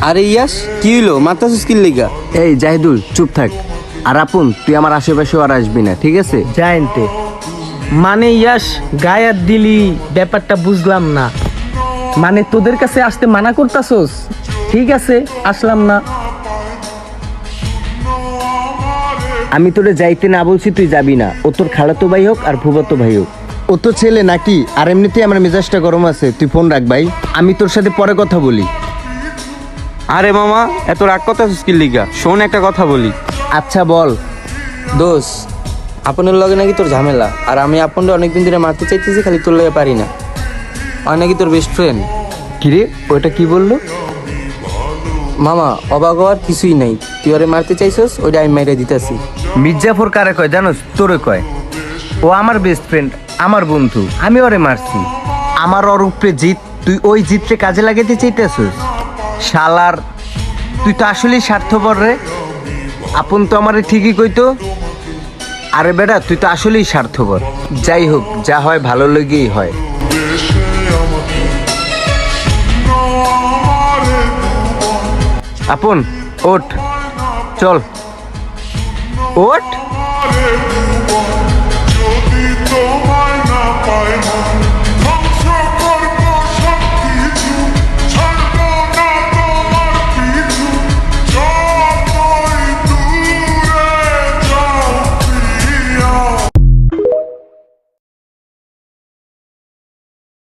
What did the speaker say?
আরে ইয়াস কি হইলো মাথা সুস্কিল লিগা? এই জাহিদুল চুপ থাক। আর আপন তুই আমার আশেপাশেও আর আসবি না, ঠিক আছে? জায়েন্টে মানে ইয়াস গায়াত দিলি ব্যাপারটা বুঝলাম না। মানে তোদের কাছে আসতে মানা করতাছস? ঠিক আছে আসলাম না। আমি তোরে যাইতে না বলছি, তুই যাবি না। ও তোর খালাতো ভাই হোক আর ফুফাতো ভাই হোক, ও তো ছেলে নাকি? আর এমনিতেই আমার মেজাজটা গরম আছে, তুই ফোন রাখ ভাই, আমি তোর সাথে পরে কথা বলি। আরে মামা এত রাগ কথা সুস্কিল লিগা? শোন একটা কথা বলি। আচ্ছা বল। দোষ আপনের লগে নাকি তোর ঝামেলা, আর আমি আপনটা অনেকদিন ধরে মারতে চাইতেছি, খালি তোর লগে পারি না। আর নাকি তোর বেস্ট ফ্রেন্ড। কিরে ওটা কি বললো? মামা অবাক হওয়ার কিছুই নাই, তুই ওরে মারতে চাইছস, ওইটা আমি মাইরে দিতেছি। মির্জাফর কারে কয় জানোস? তোরে কয়। ও আমার বেস্ট ফ্রেন্ড, আমার বন্ধু, আমি ওরে মারছি। আমার ওর উপরে জিত, তুই ওই জিতরে কাজে লাগাইতে চাইতেছিস? শালার তুই তো আসলেই স্বার্থপর রে। আপন তো আমারে ঠিকই কইতো। আরে বেটা তুই তো আসলেই স্বার্থপর। যাই হোক, যা হয় ভালো লেগেই হয়। আপন ওঠ, চল ওঠ।